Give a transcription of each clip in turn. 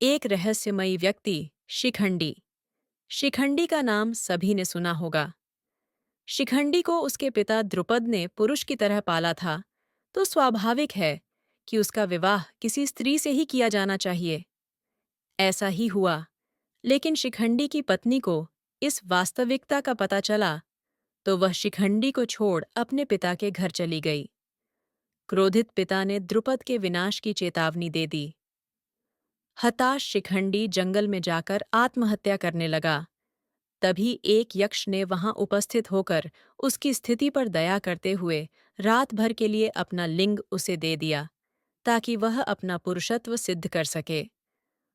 एक रहस्यमयी व्यक्ति, शिखंडी। शिखंडी का नाम सभी ने सुना होगा। शिखंडी को उसके पिता द्रुपद ने पुरुष की तरह पाला था, तो स्वाभाविक है कि उसका विवाह किसी स्त्री से ही किया जाना चाहिए। ऐसा ही हुआ, लेकिन शिखंडी की पत्नी को इस वास्तविकता का पता चला, तो वह शिखंडी को छोड़ अपने पिता के घर चली गई। क्रोधित पिता ने द्रुपद के विनाश की चेतावनी दे दी। हताश शिखंडी जंगल में जाकर आत्महत्या करने लगा। तभी एक यक्ष ने वहां उपस्थित होकर उसकी स्थिति पर दया करते हुए रात भर के लिए अपना लिंग उसे दे दिया, ताकि वह अपना पुरुषत्व सिद्ध कर सके।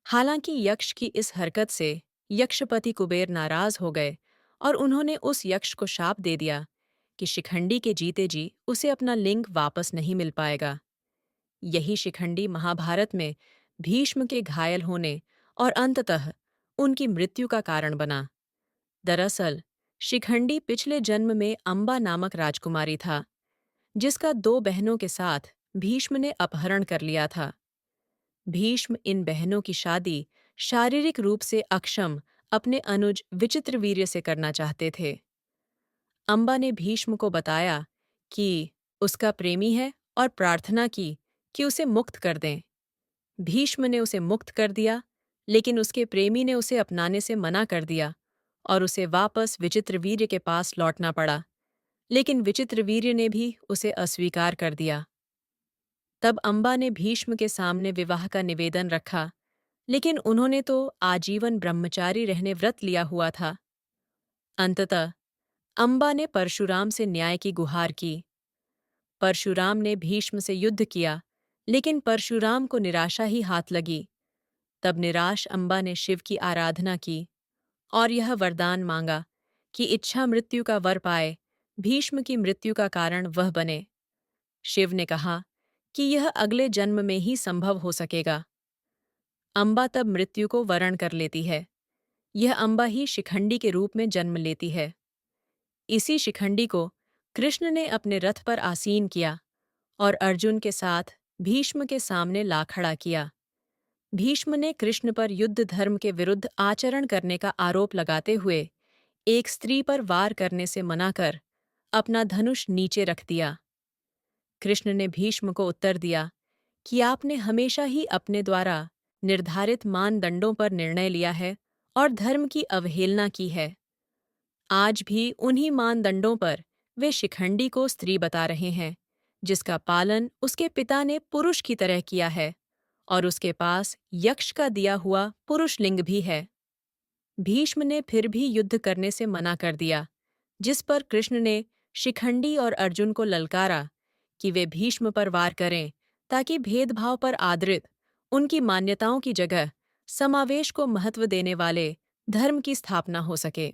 हालांकि यक्ष की इस हरकत से यक्षपति कुबेर नाराज हो गए और उन्होंने उस यक्ष को शाप दे दिया कि शिखंडी के जीते जी उसे अपना लिंग वापस नहीं मिल पाएगा। यही शिखंडी महाभारत में भीष्म के घायल होने और अंततः उनकी मृत्यु का कारण बना। दरअसल शिखंडी पिछले जन्म में अंबा नामक राजकुमारी था, जिसका 2 बहनों के साथ भीष्म ने अपहरण कर लिया था। भीष्म इन बहनों की शादी शारीरिक रूप से अक्षम अपने अनुज विचित्रवीर्य से करना चाहते थे। अंबा ने भीष्म को बताया कि उसका प्रेमी है और प्रार्थना की कि उसे मुक्त कर दें। भीष्म ने उसे मुक्त कर दिया, लेकिन उसके प्रेमी ने उसे अपनाने से मना कर दिया और उसे वापस विचित्रवीर्य के पास लौटना पड़ा। लेकिन विचित्रवीर्य ने भी उसे अस्वीकार कर दिया। तब अंबा ने भीष्म के सामने विवाह का निवेदन रखा, लेकिन उन्होंने तो आजीवन ब्रह्मचारी रहने व्रत लिया हुआ था। अंततः अंबा ने परशुराम से न्याय की गुहार की। परशुराम ने भीष्म से युद्ध किया, लेकिन परशुराम को निराशा ही हाथ लगी। तब निराश अंबा ने शिव की आराधना की और यह वरदान मांगा कि इच्छा मृत्यु का वर पाए, भीष्म की मृत्यु का कारण वह बने। शिव ने कहा कि यह अगले जन्म में ही संभव हो सकेगा। अंबा तब मृत्यु को वरण कर लेती है। यह अंबा ही शिखंडी के रूप में जन्म लेती है। इसी शिखंडी को कृष्ण ने अपने रथ पर आसीन किया और अर्जुन के साथ भीष्म के सामने ला खड़ा किया। भीष्म ने कृष्ण पर युद्ध धर्म के विरुद्ध आचरण करने का आरोप लगाते हुए एक स्त्री पर वार करने से मना कर अपना धनुष नीचे रख दिया। कृष्ण ने भीष्म को उत्तर दिया कि आपने हमेशा ही अपने द्वारा निर्धारित मानदंडों पर निर्णय लिया है और धर्म की अवहेलना की है। आज भी उन्हीं मानदंडों पर वे शिखंडी को स्त्री बता रहे हैं, जिसका पालन उसके पिता ने पुरुष की तरह किया है और उसके पास यक्ष का दिया हुआ पुरुष लिंग भी है। भीष्म ने फिर भी युद्ध करने से मना कर दिया, जिस पर कृष्ण ने शिखंडी और अर्जुन को ललकारा कि वे भीष्म पर वार करें, ताकि भेदभाव पर आधारित उनकी मान्यताओं की जगह समावेश को महत्व देने वाले धर्म की स्थापना हो सके।